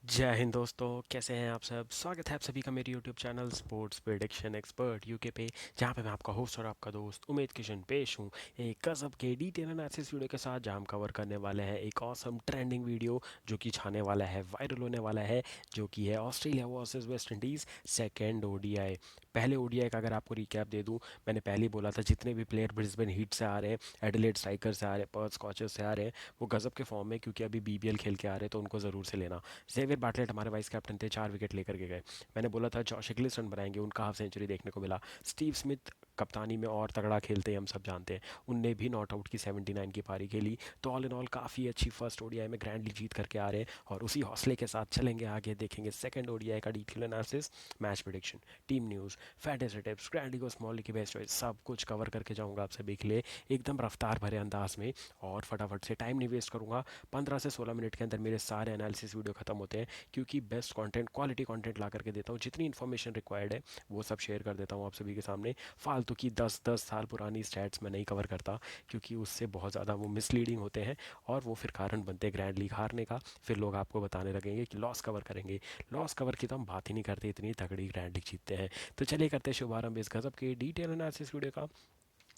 जय हिंद दोस्तों, कैसे हैं आप सब। स्वागत है आप सभी का मेरे YouTube channel sports prediction expert UK पे, जहां पे मैं आपका होस्ट और आपका दोस्त उमेद किशन पेश हूं एक गजब के डिटेल एनालिसिस वीडियो के साथ, जहां हम कवर करने वाले हैं एक ऑसम ट्रेंडिंग वीडियो जो कि छाने वाला है, वायरल होने वाला है, जो कि है Australia versus West Indies second ODI. पहले ओडीआई का अगर आपको रिकैप दे दूं, मैंने पहले ही बोला था जितने भी प्लेयर ब्रिस्बेन हीट से आ रहे हैं, एडिलेड स्ट्राइकर से आ रहे हैं, पर्थ स्कॉचर्स से आ रहे हैं, वो गजब के फॉर्म में, क्योंकि अभी बीबीएल खेल के आ रहे हैं, तो उनको ज़रूर से लेना। जेवियर बाटलेट हमारे वाइस कैप्टन थे, 4 विकेट लेकर के गए। मैंने बोला था जॉश इंग्लिश रन बनाएंगे, उनका हाफ सेंचुरी देखने को मिला। स्टीव स्मिथ कप्तानी में और तगड़ा खेलते हैं, हम सब जानते हैं, उनने भी नॉट आउट की 79 की पारी खेली। तो ऑल इन ऑल काफ़ी अच्छी फर्स्ट ओडीआई में ग्रैंड लीग जीत करके आ रहे हैं, और उसी हौसले के साथ चलेंगे आगे, देखेंगे सेकंड ओडीआई का detail analysis, match prediction, team news, fantasy tips, grand league और स्मॉल लीग की बेस्ट चॉइस, सब कुछ कवर करके जाऊंगा आप सभी के लिए एकदम रफ्तार भरे अंदाज में। और फटाफट से टाइम नहीं वेस्ट करूंगा, 15 से 16 मिनट के अंदर मेरे सारे एनालिसिस वीडियो खत्म होते हैं, क्योंकि बेस्ट कंटेंट, क्वालिटी कंटेंट ला करके देता हूँ। जितनी इन्फॉर्मेशन रिक्वायर्ड है वो सब शेयर कर देता हूँ आप सभी के सामने। फालतू की 10-10 साल पुरानी स्टैट्स मैं नहीं कवर करता, क्योंकि उससे बहुत ज़्यादा वो मिसलीडिंग होते हैं, और वो फिर कारण बनते हैं ग्रैंड लीग हारने का। फिर लोग आपको बताने लगेंगे कि लॉस कवर करेंगे, लॉस कवर की तो हम बात ही नहीं करते, इतनी तगड़ी ग्रैंड लीग जीतते हैं। तो चलिए करते हैं शुभारंभ इस गजब के डिटेल एनालिसिस वीडियो का।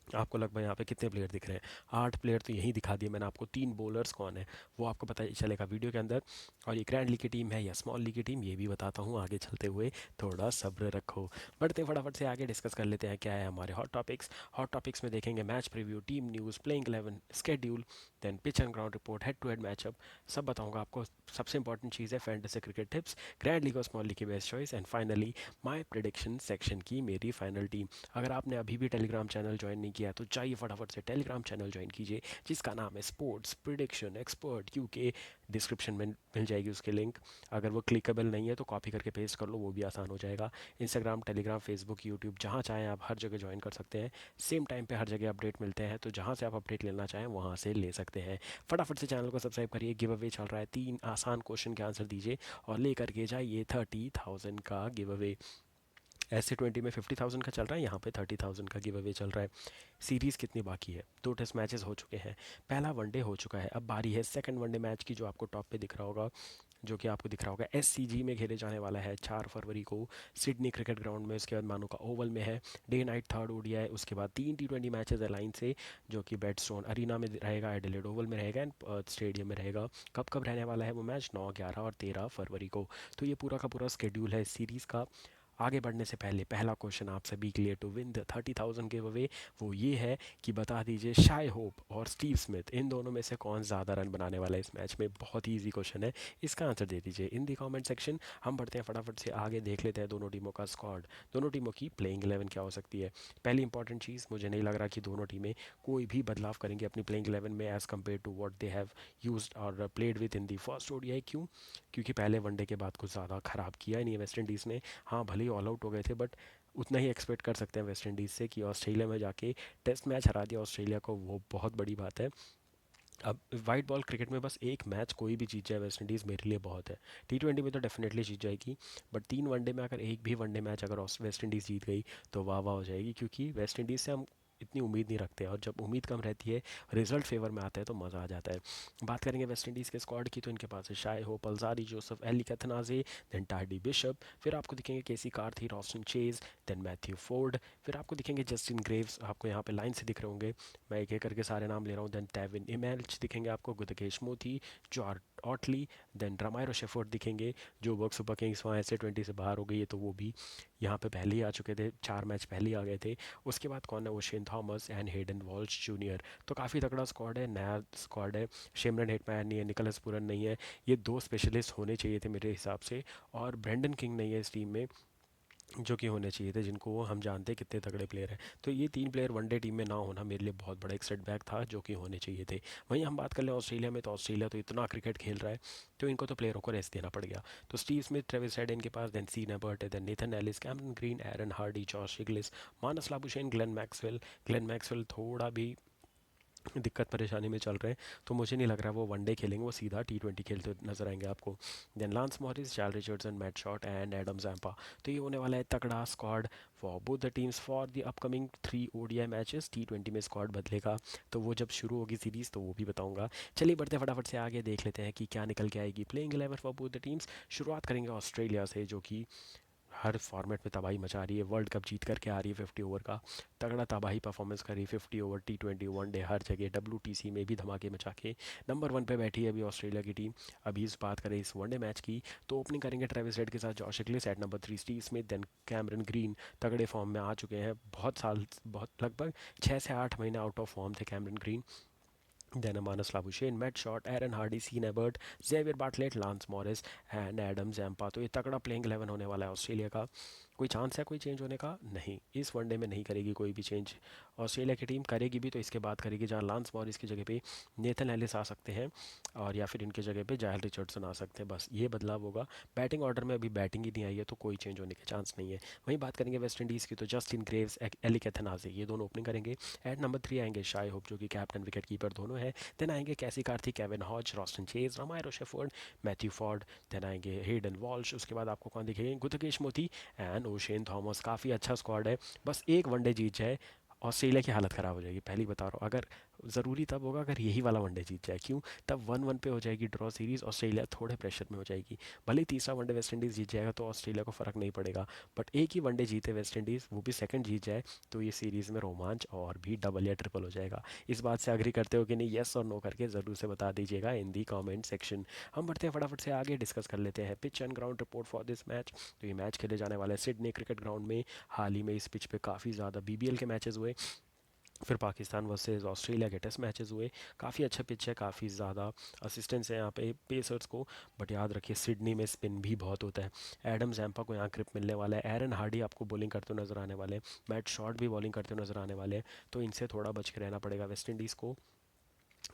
आपको लगभग यहाँ पे कितने प्लेयर दिख रहे हैं? 8 प्लेयर तो यहीं दिखा दिए मैंने आपको। 3 बॉलर्स कौन है वो आपको पता चलेगा वीडियो के अंदर। और ये ग्रैंड लीग की टीम है या स्मॉल लीग की टीम, ये भी बताता हूँ आगे चलते हुए, थोड़ा सब्र रखो। बढ़ते हैं फटाफट से आगे, डिस्कस कर लेते हैं क्या है हमारे हॉट टॉपिक्स। हॉट टॉपिक्स में देखेंगे match preview, team news, playing 11 schedule, then pitch and ground report, head to head matchup, सब बताऊंगा आपको। सबसे इंपॉर्टेंट चीज़ है fantasy cricket tips, grand league और स्मॉल लीग की best choice, and finally my prediction section की मेरी फाइनल टीम। अगर आपने अभी भी टेलीग्राम चैनल ज्वाइन नहीं किया तो चाहिए फटाफट से टेलीग्राम चैनल ज्वाइन कीजिए, जिसका नाम है sports prediction expert UK. Description में मिल जाएगी उसकी लिंक। अगर वो क्लिकेबल नहीं है तो कॉपी करके पेस्ट कर लो, वो भी आसान हो जाएगा। इंस्टाग्राम, टेलीग्राम, फेसबुक, यूट्यूब, जहाँ चाहें आप हर जगह ज्वाइन कर सकते हैं। सेम टाइम पे हर जगह अपडेट मिलते हैं, तो जहाँ से आप अपडेट लेना चाहें वहाँ से ले सकते हैं। फटाफट से चैनल को सब्सक्राइब करिए, गिव अवे चल रहा है, 3 आसान क्वेश्चन के आंसर दीजिए और लेकर के जाइए 30,000 का गिव अवे। ऐसे 20 में 50,000 का चल रहा है, यहाँ पे 30,000 का गिव अवे चल रहा है। सीरीज़ कितनी बाकी है? 2 टेस्ट मैचेस हो चुके हैं, पहला वनडे हो चुका है, अब बारी है सेकंड वनडे मैच की, जो आपको टॉप पे दिख रहा होगा, जो कि आपको दिख रहा होगा एससीजी में खेले जाने वाला है 4 फरवरी को सिडनी क्रिकेट ग्राउंड में। उसके बाद मानो का ओवल में है, डे नाइट थर्ड ओडीआई। उसके बाद 3 T20 मैचेस है लाइन से, जो कि बेडस्टोन अरीना में रहेगा, एडिलेड ओवल में रहेगा, एंड पर्थ स्टेडियम में रहेगा। कब कब रहने वाला है वो मैच? 9, 11 और 13 फरवरी को। तो ये पूरा का पूरा स्केड्यूल है इस सीरीज़ का। आगे बढ़ने से पहले पहला क्वेश्चन आप सभी के लिए to win the 30,000 give away, वो ये है कि बता दीजिए शाय होप और स्टीव स्मिथ, इन दोनों में से कौन ज़्यादा रन बनाने वाला है इस मैच में? बहुत ही ईजी क्वेश्चन है, इसका आंसर दे दीजिए इन दी कमेंट सेक्शन। हम बढ़ते हैं फटाफट से आगे, देख लेते हैं दोनों टीमों का स्क्वाड, दोनों टीमों की प्लेइंग 11 क्या हो सकती है। पहली इंपॉर्टेंट चीज़, मुझे नहीं लग रहा कि दोनों टीमें कोई भी बदलाव करेंगी अपनी प्लेइंग 11 में as compare to what they have use और played with in the first ODI. क्यों? क्योंकि पहले वनडे के बाद कुछ ज़्यादा ख़राब किया ही नहीं है वेस्ट इंडीज़ ने। हाँ, भले ही ऑल आउट हो गए थे, बट उतना ही एक्सपेक्ट कर सकते हैं वेस्ट इंडीज़ से कि ऑस्ट्रेलिया में जाके टेस्ट मैच हरा दिया ऑस्ट्रेलिया को, वो बहुत बड़ी बात है। अब वाइट बॉल क्रिकेट में बस एक मैच कोई भी जीत जाए वेस्ट इंडीज़, मेरे लिए बहुत है। T20 में तो डेफिनेटली जीत जाएगी, बट 3 वनडे में अगर एक भी वनडे मैच अगर वेस्ट इंडीज़ जीत गई तो वाह वाह हो जाएगी, क्योंकि वेस्ट इंडीज़ से हम इतनी उम्मीद नहीं रखते, और जब उम्मीद कम रहती है, रिजल्ट फेवर में आता है, तो मज़ा आ जाता है। बात करेंगे वेस्ट इंडीज़ के स्क्वाड की, तो इनके पास है Shai Hope, Alzarri Joseph, Alick Athanaze, then टार्डी बिशप, फिर आपको दिखेंगे Keacy Carty, Roston Chase, then Matthew Forde, फिर आपको दिखेंगे जस्टिन ग्रेव्स, आपको यहाँ पे लाइन से दिख रहे होंगे, मैं एक एक करके सारे नाम ले रहा हूँ। देन टेविन इमेल्च दिखेंगे आपको, गुतकेश मोती, जॉर्ड ऑटली, देन रमायरो शेफर्ड दिखेंगे, जो वर्क सुपर किंग्स वहाँ ऐसे 20 से बाहर हो गई है, तो वो भी यहाँ पे पहले ही आ चुके थे, 4 मैच पहले ही आ गए थे। उसके बाद कौन है? Oshane Thomas and Hayden Walsh junior. तो काफ़ी तगड़ा स्क्वाड है, नया स्क्वाड है। शिमरन हेटमैन नहीं है, निकोलस पूरन नहीं है, ये 2 स्पेशलिस्ट होने चाहिए थे मेरे हिसाब से, और ब्रेंडन किंग नहीं है इस टीम में, जो कि होने चाहिए थे, जिनको हम जानते हैं कितने तगड़े प्लेयर हैं। तो ये 3 प्लेयर वनडे टीम में ना होना मेरे लिए बहुत बड़ा एक सेटबैक था, जो कि होने चाहिए थे। वहीं हम बात कर लें ऑस्ट्रेलिया में, तो ऑस्ट्रेलिया तो इतना क्रिकेट खेल रहा है, तो इनको तो प्लेयरों को रेस्ट देना पड़ गया। तो स्टीव स्मिथ, ट्रेविस हेड इनके पास, देन सीन एबर्ट है, then Nathan Ellis, Cameron Green, Aaron Hardie, Josh Inglis, Marnus Labuschagne, Glenn Maxwell. Glenn Maxwell थोड़ा भी दिक्कत परेशानी में चल रहे हैं, तो मुझे नहीं लग रहा वो वनडे खेलेंगे, वो सीधा T20 खेलते नजर आएंगे आपको। देन लांस मॉरिस, चार्ल Richardson, Matt Short and Adam Zampa. तो ये होने वाला है तगड़ा squad for both the teams for the upcoming 3 ODI matches. T20 में स्क्वाड बदलेगा तो वो जब शुरू होगी सीरीज़ तो वो भी बताऊंगा। चलिए बढ़ते फटाफट से आगे, देख लेते हैं कि क्या निकल के आएगी playing 11 for both the teams. शुरुआत करेंगे ऑस्ट्रेलिया से, जो कि हर फॉर्मेट में तबाही मचा रही है, वर्ल्ड कप जीत करके आ रही है 50 ओवर का। तगड़ा तबाही परफॉर्मेंस करी 50 ओवर, T20, वनडे, हर जगह, WTC में भी धमाके मचा के नंबर 1 पे बैठी है अभी ऑस्ट्रेलिया की टीम। अभी इस बात करें इस वनडे मैच की, तो ओपनिंग करेंगे ट्रेविस हेड के साथ Josh Inglis at number 3, Steve Smith, then Cameron Green. तगड़े फॉर्म में आ चुके हैं, बहुत साल, बहुत लगभग 6 से 8 महीने आउट ऑफ फॉर्म थे Cameron green. Then Amanas Labuschagne, Matt Short, Aaron Hardy, Sean Abbott, Xavier Bartlett, Lance Morris and Adam Zampa. तो ये तगड़ा प्लेइंग 11 होने वाला है ऑस्ट्रेलिया का। कोई चांस है कोई चेंज होने का? नहीं, इस वनडे में नहीं करेगी कोई भी चेंज ऑस्ट्रेलिया की टीम। करेगी भी तो इसके बाद करेगी जहाँ लांस मॉरिस की जगह पे नेथन एलिस आ सकते हैं, और या फिर इनके जगह पे जायल रिचर्डसन आ सकते हैं, बस ये बदलाव होगा। बैटिंग ऑर्डर में अभी बैटिंग ही नहीं आई है, तो कोई चेंज होने के चांस नहीं है। वहीं बात करेंगे वेस्ट इंडीज़ की, तो जस्टिन ग्रेव्स, एलिक एथनाजे, ये दोनों ओपनिंग करेंगे। एट नंबर 3 आएंगे शाई होप, जो कि कैप्टन विकेट कीपर दोनों हैं। देन आएंगे Keacy Carty, Kevin Hodge, Roston Chase, Romario Shepherd, Matthew Forde. Then आएंगे हेडन वॉल्श। उसके बाद आपको कौन दिखेंगे? गुतकेश मोती एंड ओशेन थॉमस। काफ़ी अच्छा स्क्वाड है, बस एक वनडे जीत जाए ऑस्ट्रेलिया की हालत ख़राब हो जाएगी, पहली बता रहा हूँ। अगर ज़रूरी तब होगा अगर यही वाला वनडे जीत जाए, क्यों? तब 1-1 पे हो जाएगी ड्रॉ सीरीज़, ऑस्ट्रेलिया थोड़े प्रेशर में हो जाएगी। भले ही तीसरा वनडे वेस्ट इंडीज़ जीत जाएगा तो ऑस्ट्रेलिया को फ़र्क नहीं पड़ेगा, बट एक ही वनडे जीते वेस्ट इंडीज़, वो भी सेकंड जीत जाए, तो ये सीरीज़ में रोमांच और भी डबल या ट्रिपल हो जाएगा। इस बात से एग्री करते हो कि नहीं? येस और नो करके ज़रूर से बता दीजिएगा इन दी कमेंट सेक्शन। हम बढ़ते हैं फटाफट से आगे, डिस्कस कर लेते हैं pitch and ground report for this match. तो ये मैच खेले जाने वाला है सिडनी क्रिकेट ग्राउंड में। हाल ही में इस पिच पे काफ़ी ज़्यादा BBL के मैचेस हुए, फिर पाकिस्तान वर्सेस ऑस्ट्रेलिया के टेस्ट मैचेस हुए। काफ़ी अच्छा पिच है, काफ़ी ज़्यादा असिस्टेंस है यहाँ पे पेसर्स को, बट याद रखिए सिडनी में स्पिन भी बहुत होता है। एडम जैम्पा को यहाँ ग्रिप मिलने वाला है, एरन हार्डी आपको बॉलिंग करते हुए नजर आने वाले हैं, मैट शॉट भी बॉलिंग करते हुए नजर आने वाले हैं। तो इनसे थोड़ा बच के रहना पड़ेगा वेस्ट इंडीज़ को,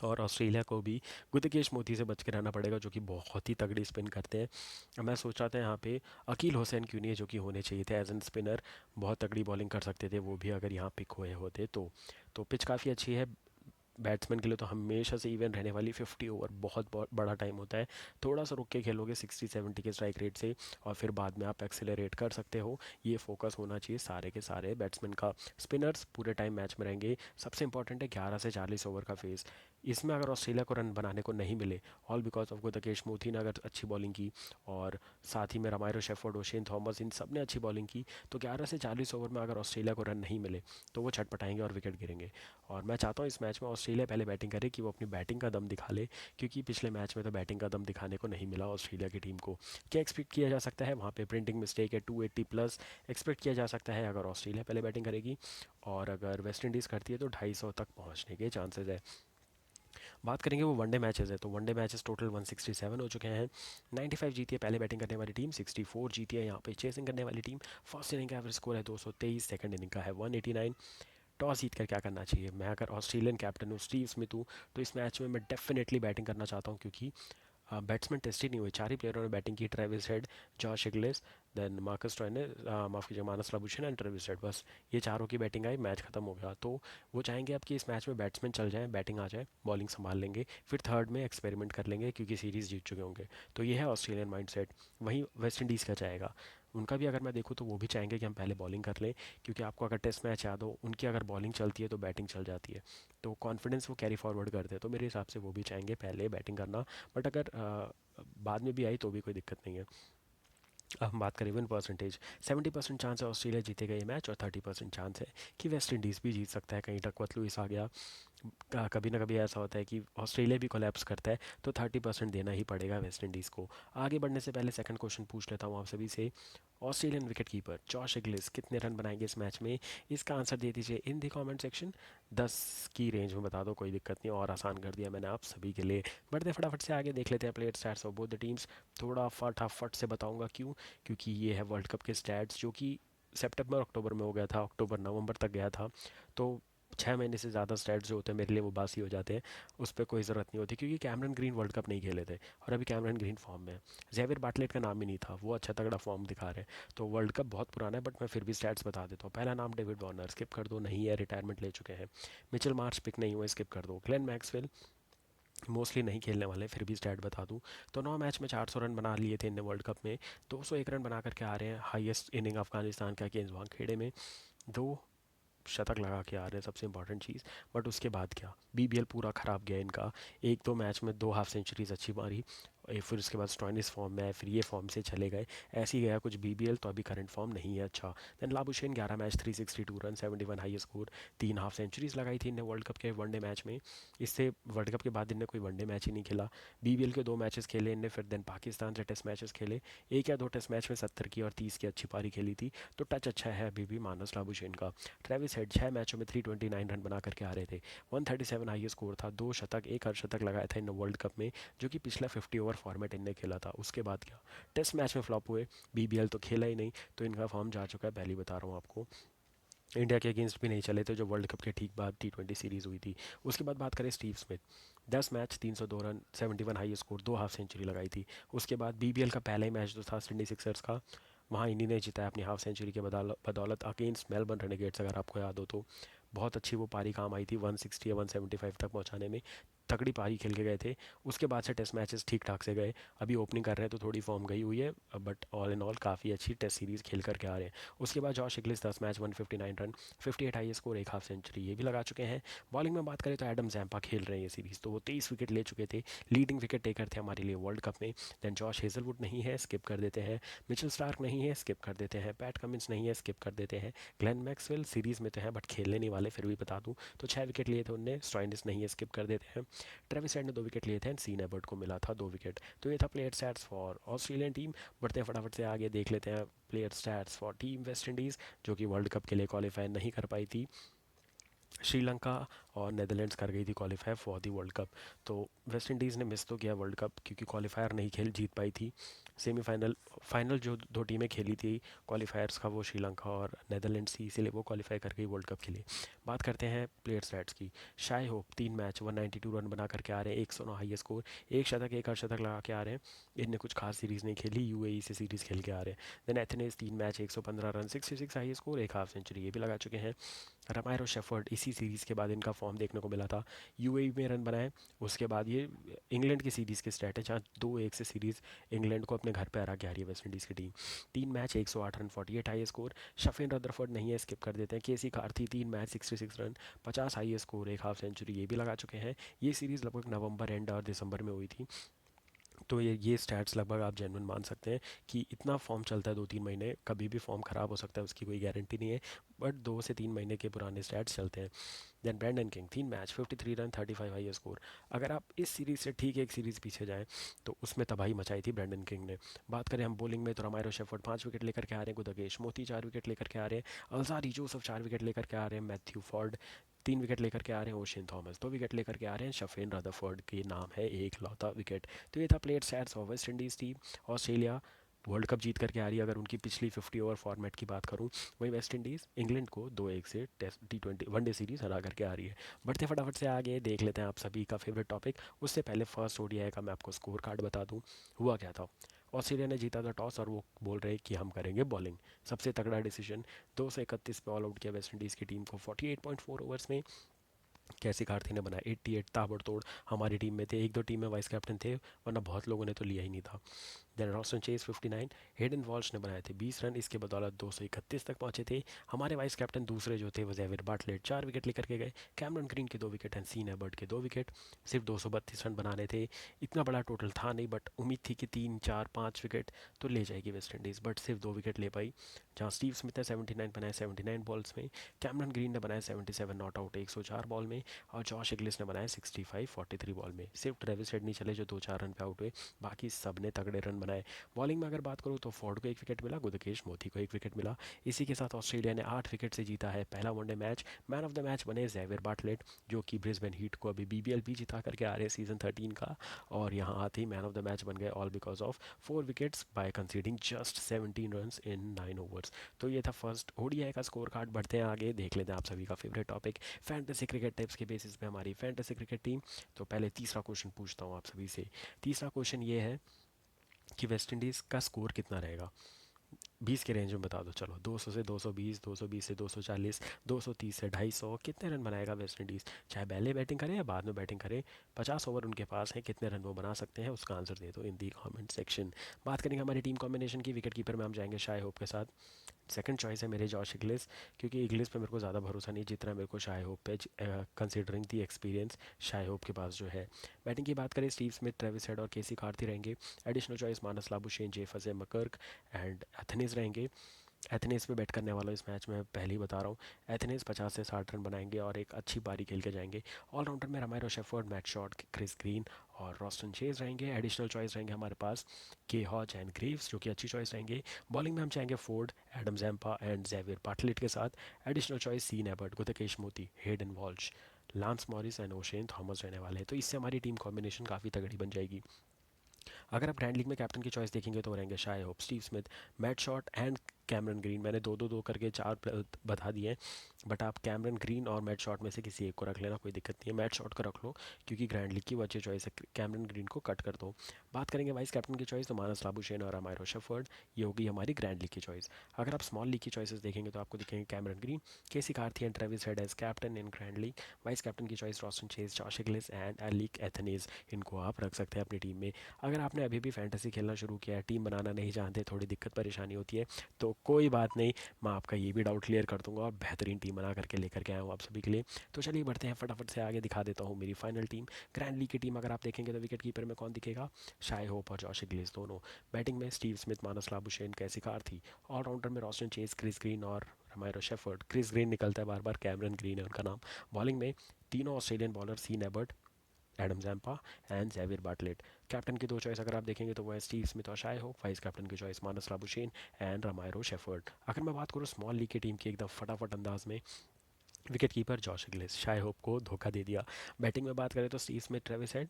और ऑस्ट्रेलिया को भी गुतकेश मोती से बच के रहना पड़ेगा, जो कि बहुत ही तगड़ी स्पिन करते हैं। मैं सोच रहा था यहाँ पे अकील हुसैन क्यों नहीं है, जो कि होने चाहिए थे एज एन स्पिनर, बहुत तगड़ी बॉलिंग कर सकते थे वो भी अगर यहाँ पिक हुए होते तो पिच काफ़ी अच्छी है बैट्समैन के लिए, तो हमेशा से इवन रहने वाली। 50 ओवर बहुत बहुत बड़ा टाइम होता है, थोड़ा सा रुक के खेलोगे 60-70 के स्ट्राइक रेट से, और फिर बाद में आप एक्सेलरेट कर सकते हो। ये फोकस होना चाहिए सारे के सारे बैट्समैन का। स्पिनर्स पूरे टाइम मैच में रहेंगे। सबसे इंपॉर्टेंट है 11 से 40 ओवर का फेज़, इसमें अगर ऑस्ट्रेलिया को रन बनाने को नहीं मिले, ऑल बिकॉज ऑफ गुतकेश मोती ने अगर अच्छी बॉलिंग की, और साथ ही में रामायरो शेफर्ड, ओशेन थॉमस, इन सब ने अच्छी बॉलिंग की, तो 11 से 40 ओवर में अगर ऑस्ट्रेलिया को रन नहीं मिले तो वो छटपटाएंगे और विकेट गिरेंगे। और मैं चाहता हूँ इस मैच में ऑस्ट्रेलिया पहले बैटिंग करे, कि वो अपनी बैटिंग का दम दिखा ले, क्योंकि पिछले मैच में तो बैटिंग का दम दिखाने को नहीं मिला ऑस्ट्रेलिया की टीम को। क्या एक्सपेक्ट किया जा सकता है? वहाँ पे प्रिंटिंग मिस्टेक है, 280 प्लस एक्सपेक्ट किया जा सकता है अगर ऑस्ट्रेलिया पहले बैटिंग करेगी, और अगर वेस्ट इंडीज़ करती है तो 250 तक पहुँचने के चांसेस है। बात करेंगे वो वनडे मैचेस है, तो वनडे मैचेस टोटल 167 हो चुके हैं। 95 जीती है पहले बैटिंग करने वाली टीम, 64 जीती है यहाँ पे चेसिंग करने वाली टीम। फर्स्ट इनिंग का एवरेज स्कोर है 223, सेकंड इनिंग का है 189। टॉस जीत कर क्या करना चाहिए? मैं अगर ऑस्ट्रेलियन कैप्टन हूँ, स्टीव स्मिथ हूँ, तो इस मैच में मैं डेफिनेटली बैटिंग करना चाहता हूँ, क्योंकि बैट्समैन टेस्ट ही नहीं हुए, 4 ही प्लेयरों ने बैटिंग की, Travis Head, Josh Inglis, then Marcus Troy ने, माफ़ कीजिए, Marnus Labuschagne and Travis Head, बस ये चारों की बैटिंग आई, मैच खत्म हो गया। तो वो चाहेंगे अब कि इस मैच में बैट्समैन चल जाएं, बैटिंग आ जाए, बॉलिंग संभाल लेंगे, फिर थर्ड में एक्सपेरिमेंट कर लेंगे, क्योंकि सीरीज़ जीत चुके होंगे। तो ये है ऑस्ट्रेलियन माइंडसेट। वहीं वेस्ट इंडीज़ का चाहेगा, उनका भी अगर मैं देखूँ तो वो भी चाहेंगे कि हम पहले बॉलिंग कर लें, क्योंकि आपको अगर टेस्ट मैच याद हो, उनकी अगर बॉलिंग चलती है तो बैटिंग चल जाती है, तो कॉन्फिडेंस वो कैरी फॉरवर्ड करते हैं, तो मेरे हिसाब से वो भी चाहेंगे पहले बैटिंग करना। बट अगर बाद में भी आई तो भी कोई दिक्कत नहीं है। अब हम बात करें विन परसेंटेज, 70% चांस है ऑस्ट्रेलिया जीतेगा ये मैच, और 30% चांस है कि वेस्ट इंडीज़ भी जीत सकता है, कहीं डकवर्थ लुइस आ गया। कभी ना कभी ऐसा होता है कि ऑस्ट्रेलिया भी कोलैप्स करता है, तो 30% देना ही पड़ेगा वेस्ट इंडीज़ को। आगे बढ़ने से पहले सेकंड क्वेश्चन पूछ लेता हूँ आप सभी से। Australian wicket keeper Josh English कितने रन बनाएंगे इस मैच में? इसका आंसर दे दीजिए इन द कमेंट सेक्शन। 10 की रेंज में बता दो, कोई दिक्कत नहीं, और आसान कर दिया मैंने आप सभी के लिए। बढ़ते फटाफट से आगे, देख लेते हैं player stats of both the teams. थोड़ा फटाफट से बताऊंगा क्यों, क्योंकि ये है वर्ल्ड कप के स्टैट्स, जो कि सितंबर अक्टूबर में हो गया था, अक्टूबर नवंबर तक गया था। तो 6 महीने से ज़्यादा स्टैट्स जो होते हैं मेरे लिए वो बासी हो जाते हैं। उस पर कोई ज़रूरत नहीं होती क्योंकि कैमरन ग्रीन वर्ल्ड कप नहीं खेले थे और अभी कैमरन ग्रीन फॉर्म में है। जेवियर बाटलेट का नाम ही नहीं था, वो अच्छा तगड़ा फॉर्म दिखा रहे हैं। तो वर्ल्ड कप बहुत पुराना है बट मैं फिर भी स्टैट्स बता देता हूँ। पहला नाम डेविड वार्नर, स्किप कर दो, नहीं है, रिटायरमेंट ले चुके हैं। मिचेल मार्श पिक नहीं हुए, स्किप कर दो। ग्लेन मैक्सवेल मोस्टली नहीं खेलने वाले, फिर भी स्टैट बता दूं तो 9 मैच में 400 रन बना लिए थे इनने वर्ल्ड कप में। 201 रन बना करके आ रहे हैं, हाईएस्ट इनिंग अफगानिस्तान का गेंद वानखेड़े में। दो शतक लगा के आ रहे हैं, सबसे इंपॉर्टेंट चीज़। बट उसके बाद क्या, बीबीएल पूरा ख़राब गया इनका। एक दो मैच में 2 हाफ सेंचुरीज अच्छी मारी, फिर उसके बाद स्टॉइनिस फॉर्म में आए, फिर ये फॉर्म से चले गए। ऐसे ही गया कुछ बीबीएल, तो अभी करंट फॉर्म नहीं है अच्छा। Then Labuschagne 11 match 362 run 71 high score, 3 half centuries लगाई थी इनने वर्ल्ड कप के वनडे मैच में। इससे वर्ल्ड कप के बाद इनने कोई वनडे मैच ही नहीं खेला। बीबीएल के 2 मैचेस खेले इनने, फिर देन पाकिस्तान से टेस्ट मैचेस खेले। एक या दो टेस्ट मैच में 70 की और 30 की अच्छी पारी खेली थी। तो टच अच्छा है अभी भी मानस लाबुशेन का। ट्रेविस हेड 6 मैचों में 329 रन बना करके आ रहे थे। 137 हाई स्कोर था, 2 शतक, एक अर्धशतक लगाया था इन वर्ल्ड कप में, जो कि पिछला 50 ओवर फॉर्मेट इनने खेला था। उसके बाद क्या, टेस्ट मैच में फ्लॉप हुए, बीबीएल तो खेला ही नहीं। तो इनका फॉर्म जा चुका है, पहले ही बता रहा हूँ आपको। इंडिया के अगेंस्ट भी नहीं चले थे जो वर्ल्ड कप के ठीक बाद T20 सीरीज़ हुई थी। उसके बाद बात करें Steve Smith, 10 match 302 run 71 high score, 2 half century लगाई थी। उसके बाद बीबीएल का पहला ही मैच जो था सिडनी सिक्सर्स का, वहाँ इन्हीं ने जिताया अपनी हाफ सेंचुरी के बदौलत अगेंस्ट मेलबर्न रेनेगेट्स, अगर आपको याद हो तो। बहुत अच्छी वो पारी काम आई थी, 160 या 175 तक पहुंचाने में। तगड़ी पारी खेल के गए थे। उसके बाद से टेस्ट मैचेस ठीक ठाक से गए। अभी ओपनिंग कर रहे हैं तो थोड़ी फॉर्म गई हुई है, बट ऑल इन ऑल काफ़ी अच्छी टेस्ट सीरीज़ खेल करके आ रहे हैं। उसके बाद Josh English 10 match 159 run, 58 high score, एक हाफ सेंचुरी ये भी लगा चुके हैं। बॉलिंग में बात करें तो एडम जैम्पा खेल रहे हैं ये सीरीज़, तो वो 23 विकेट ले चुके थे, लीडिंग विकेट टेकर थे हमारे लिए वर्ल्ड कप में। दैन जॉश हेजलवुड नहीं है, स्किप कर देते हैं। मिचेल स्टार्क नहीं है, स्किप कर देते हैं। पैट कमिंस नहीं है, स्किप कर देते हैं। ग्लेन मैक्सवेल सीरीज़ में तो है बट खेलने नहीं वाले, फिर भी बता दूं तो 6 विकेट लिए थे उनने। स्टॉइनिस नहीं है, स्किप कर देते हैं। ट्रेविस हेड ने 2 विकेट लिए थे एंड सीन एबर्ट को मिला था 2 विकेट। तो ये था player stats for Australian team. बढ़ते हैं फटाफट से आगे, देख लेते हैं player stats for team West Indies, जो कि वर्ल्ड कप के लिए क्वालिफाई नहीं कर पाई थी। श्रीलंका और नेदरलैंड्स कर गई थी qualify for the world cup. तो वेस्ट इंडीज़ ने मिस तो किया वर्ल्ड कप क्योंकि क्वालिफायर नहीं खेल जीत पाई थी। सेमीफाइनल फाइनल जो दो टीमें खेली थी क्वालिफायर्स का, वो श्रीलंका और नेदरलैंड्स थी, इसीलिए वो क्वालिफाई कर गई वर्ल्ड कप के लिए। बात करते हैं प्लेयर स्टैट्स की। शाई होप 3 मैच 192 रन बना करके आ रहे हैं, 109 हाई स्कोर, एक शतक एक अर्धशतक लगा के आ रहे हैं। इनने कुछ खास सीरीज़ नहीं खेली, यूएई से सीरीज़ खेल के आ रहे हैं। Then Athanaze 3 match 115 run 66 high score, एक हाफ सेंचुरी ये भी लगा चुके हैं। रमायरो शेफर्ड इसी सीरीज़ के बाद इनका फॉर्म देखने को मिला था, यूएई में रन बनाए। उसके बाद ये इंग्लैंड की सीरीज़ के स्टैट है जहाँ 2-1 से सीरीज़ इंग्लैंड को अपने घर पे हरा के आ रही है वेस्ट इंडीज़ की team. 3 match 108 run 48 high score, Sherfane Rutherford नहीं है, स्किप कर देते हैं। Keacy Carty 3 match 66 run 50 high score, एक हाफ सेंचुरी ये भी लगा चुके हैं। ये सीरीज़ लगभग नवंबर एंड और दिसंबर में हुई थी। तो ये स्टैट्स लगभग आप जेन्युइन मान सकते हैं कि इतना फॉर्म चलता है 2-3 महीने, कभी भी फॉर्म ख़राब हो सकता है, उसकी कोई गारंटी नहीं है। बट 2 से 3 महीने के पुराने स्टैट्स चलते हैं। Then Brandon King 3 match 53 run 35 high score. अगर आप इस सीरीज़ से ठीक एक सीरीज़ पीछे जाएं तो उसमें तबाही मचाई थी ब्रैंडन किंग ने। बात करें हम बॉलिंग में तो रमायरो शेफर्ड 5 विकेट लेकर के आ रहे हैं, गुदगेश मोती 4 विकेट लेकर के आ रहे हैं, अल्जारी जोसफ 4 विकेट लेकर के आ रहे हैं, मैथ्यू फॉर्ड 3 विकेट लेकर के आ रहे हैं, ओशियन थॉमस 2 विकेट लेकर के आ रहे हैं, शफेन रदरफोर्ड के नाम है एक लौता विकेट। तो ये था player stats of West Indies team. Australia World Cup जीत करके आ रही है, अगर उनकी पिछली 50 ओवर फॉर्मेट की बात करूं। वहीं वेस्ट इंडीज़ इंग्लैंड को 2-1 से टेस्ट T20 वनडे सीरीज़ हरा करके आ रही है। बढ़ते फटाफट से आगे, देख लेते हैं आप सभी का फेवरेट टॉपिक। उससे पहले फर्स्ट ओडीआई का मैं आपको स्कोर कार्ड बता दूं। हुआ क्या था, ऑस्ट्रेलिया ने जीता था टॉस और वो बोल रहे कि हम करेंगे बॉलिंग। सबसे तगड़ा डिसीजन, 231 पे ऑल आउट किया वेस्ट इंडीज़ की टीम को 48.4 ओवर्स में। कैसी कार्थिक ने बनाया 88 ताबड़तोड़। हमारी टीम में थे, एक दो टीम में वाइस कैप्टन थे, वरना बहुत लोगों ने तो लिया ही नहीं था। Then Roston Chase 59, Hayden Walsh ने बनाए थे 20 रन, इसके बदौलत 231 तक पहुंचे थे। हमारे वाइस कैप्टन दूसरे जो थे वो जेवियर बाटलेट 4 विकेट लेकर के गए। कैमरन ग्रीन के 2 विकेट एंड सीन एबर्ट के 2 विकेट। सिर्फ 232 रन बनाने थे, इतना बड़ा टोटल था नहीं, बट उम्मीद थी कि 3 4 5 विकेट तो ले जाएगी वेस्ट इंडीज़, बट सिर्फ 2 विकेट ले पाई। जहाँ स्टीव स्मिथ ने 79 बनाए 79 बॉल्स में, कैमरन ग्रीन ने बनाए 77 नॉट आउट 104 बॉल में, और जॉश इग्लिस ने बनाए 65 43 बॉल में। सिर्फ ट्रेविस हेड नहीं चले जो 2-4 रन पे आउट हुए, बाकी सब ने तगड़े रन बनाए। बॉलिंग में अगर बात करूँ तो फोर्ड को 1 विकेट मिला, गुदकेश मोती को 1 विकेट मिला। इसी के साथ ऑस्ट्रेलिया ने 8 विकेट से जीता है पहला one day match. Man of the match बने जेवियर बाटलेट, जो कि ब्रिस्बेन हीट को अभी बीबीएल भी जिता करके आ रहे हैं सीजन 13 का। और यहाँ आते ही मैन ऑफ द मैच बन गए, all because of 4 wickets by conceding just 17 run in 9 overs. तो ये था फर्स्ट ओडीआई का स्कोर कार्ड। बढ़ते हैं आगे, देख लेते हैं आप सभी का favourite topic fantasy cricket tips के बेसिस पे हमारी फैंटेसी क्रिकेट टीम। तो पहले तीसरा क्वेश्चन पूछता हूँ आप सभी से। तीसरा क्वेश्चन ये है कि वेस्ट इंडीज़ का स्कोर कितना रहेगा। 20 के रेंज में बता दो, चलो 200 से 220, 220 से 240, 230 से 250, कितने रन बनाएगा वेस्ट इंडीज़। चाहे पहले बैटिंग करे या बाद में बैटिंग करे, 50 ओवर उनके पास है, कितने रन वो बना सकते हैं, उसका आंसर दे दो इन दी कमेंट सेक्शन। बात करेंगे हमारी टीम कॉम्बिनेशन की। विकेट कीपर में हम जाएंगे शाय होप के साथ। सेकंड चॉइस है मेरे जॉश इग्लिस, क्योंकि इग्लिस पे मेरे को ज़्यादा भरोसा नहीं जितना मेरे को शाय होप पे, considering the experience Shai Hope के पास जो है। बैटिंग की बात करें, स्टीव स्मिथ, ट्रेविस हेड और केसी कार्थी रहेंगे। Additional choice Marnus Labuschagne, Jefferson McGurk and Athanaze रहेंगे। एथेनेस पे बैट करने वाला इस मैच में पहले ही बता रहा हूँ। एथेनेस 50 से 60 रन बनाएंगे और एक अच्छी पारी खेल के जाएंगे। ऑलराउंडर में Romario Shepherd, Matt Short, Chris Green और रॉस्टन चेज रहेंगे। एडिशनल चॉइस रहेंगे हमारे पास के हॉच एंड ग्रीव्स, जो कि अच्छी चॉइस रहेंगे। बॉलिंग में हम चाहेंगे Forde, Adam Zampa and Xavier Bartlett के साथ। Additional choice Sean Abbott, Gudakesh Motie, Hayden Walsh, Lance Morris and Oshane Thomas रहने वाले हैं। तो इससे हमारी टीम कॉम्बिनेशन काफ़ी तगड़ी बन जाएगी। अगर आप ग्रैंड लीग में कैप्टन की चॉइस देखेंगे तो रहेंगे Shai Hope, Steve Smith, mat Short and Cameron green. मैंने दो दो दो करके चार बता दिए हैं, बट आप कैमरन ग्रीन और मैट शॉट में से किसी एक को रख लेना, कोई दिक्कत नहीं है। मैट शॉट का रख लो क्योंकि ग्रैंड लीग की वो अच्छी चॉइस है, कैमरन ग्रीन को कट कर दो। बात करेंगे वाइस कैप्टन की चॉइस, तो मानस लाबुशेन और अमायरो शेफर्ड, ये होगी हमारी ग्रैंड लीग की चॉइस। अगर आप स्मॉल लीग की चॉइसेस देखेंगे तो आपको दिखेंगे Cameron Green, Keacy Carty and Travis Head as captain in grand league. Vice captain की choice Roston Chase, Josh Inglis and Alick Athanaze, इनको आप रख सकते हैं अपनी टीम में। अगर आपने अभी भी फैंटेसी खेलना शुरू किया है, टीम बनाना नहीं जानते, थोड़ी दिक्कत परेशानी होती है, तो कोई बात नहीं, मैं आपका ये भी डाउट क्लियर कर दूंगा और बेहतरीन टीम बना करके लेकर के आया हूँ आप सभी के लिए। तो चलिए बढ़ते हैं, फटाफट से आगे दिखा देता हूँ मेरी फाइनल टीम। ग्रैंड लीग की टीम अगर आप देखेंगे तो विकेट कीपर में कौन दिखेगा, शाय होप और जॉश इग्लिस दोनों। बैटिंग में स्टीव स्मिथ, मानस लाबुशेन, कैसी थी। ऑलराउंडर में रॉस्टन चेज, क्रिस ग्रीन और रमायरो शेफर्ड। क्रिस ग्रीन निकलता है बार बार, कैमरन ग्रीन है उनका नाम। बॉलिंग में तीनों Australian bowler, Sean Abbott, Adam Zampa and Xavier Bartlett. Captain की दो चॉइस अगर आप देखेंगे तो वो है स्टीव स्मिथ और शाय होप। वाइस कैप्टन की choice Marnus Labuschagne and Romario Shepherd. अगर मैं बात करूँ स्मॉल लीग की टीम की एकदम फटाफट अंदाज में, wicket keeper Josh English, Shai Hope को धोखा दे दिया। बैटिंग में बात करें तो स्टीव स्मिथ, ट्रेविस हेड,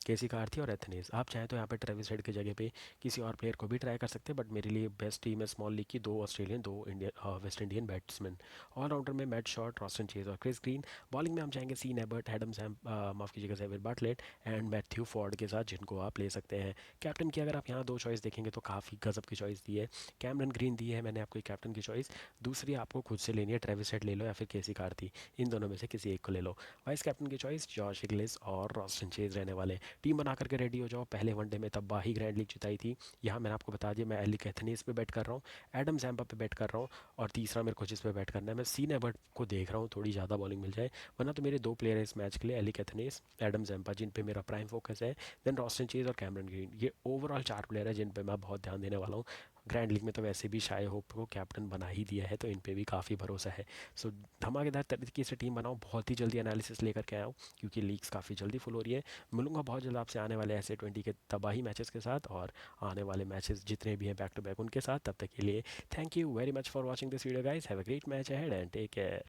केसी कार्थी और एथनीज। आप चाहें तो यहाँ पे ट्रेविस हेड की जगह पे किसी और प्लेयर को भी ट्राई कर सकते हैं, बट मेरे लिए बेस्ट टीम है स्मॉल लीग की, दो ऑस्ट्रेलियन, दो Indian, West Indian batsman. Allrounder में मैट शॉट, रॉस्टन चेज और क्रिस ग्रीन। बॉलिंग में हम चाहेंगे सीन एबर्ट, एडम सैम, माफ़ कीजिएगा Xavier Bartlett and Matthew Forde के साथ, जिनको आप ले सकते हैं। कैप्टन की अगर आप यहाँ दो चॉइस देखेंगे तो काफ़ी गजब की चॉइस दी है। कैमरन ग्रीन दी है मैंने आपको कैप्टन की चॉइस, दूसरी आपको खुद से लेनी है, ट्रेविस हेड ले लो या फिर केसी कार्थी, इन दोनों में से किसी एक को ले लो। वाइस कैप्टन की चॉइस जॉश इग्लिस और रॉस्टन चेज रहने वाले। टीम बना करके रेडी हो जाओ, पहले वनडे में तबाही ग्रैंड लीग जिताई थी। यहाँ मैंने आपको बता दिया, मैं एलिक एथनीस पे बैट कर रहा हूँ, एडम जैम्पा पे बैट कर रहा हूँ, और तीसरा मेरे को जिस पे बैट करना है, मैं सीन एबर्ट को देख रहा हूँ, थोड़ी ज़्यादा बॉलिंग मिल जाए। वरना तो मेरे दो प्लेयर हैं इस मैच के लिए, एलिक एथनीस, एडम जैम्पा, जिन पे मेरा प्राइम फोकस है। देन रॉस्टन चेज और कैमरन ग्रीन, ये ओवरऑल चार प्लेयर है जिन पे मैं बहुत ध्यान देने वाला हूँ। ग्रैंड लीग में तो वैसे भी शाय होप को कैप्टन बना ही दिया है, तो इन पे भी काफ़ी भरोसा है। सो धमाकेदार तरीके से टीम बनाओ, बहुत ही जल्दी एनालिसिस लेकर के आया हूँ क्योंकि लीग्स काफ़ी जल्दी फुल हो रही है। मिलूंगा बहुत जल्द आपसे आने वाले ऐसे 20 के तबाही मैचेस के साथ, और आने वाले मैचेस जितने भी हैं बैक टू बैक उनके साथ। तब तक के लिए thank you very much for watching this video guys, have a great match ahead and take care.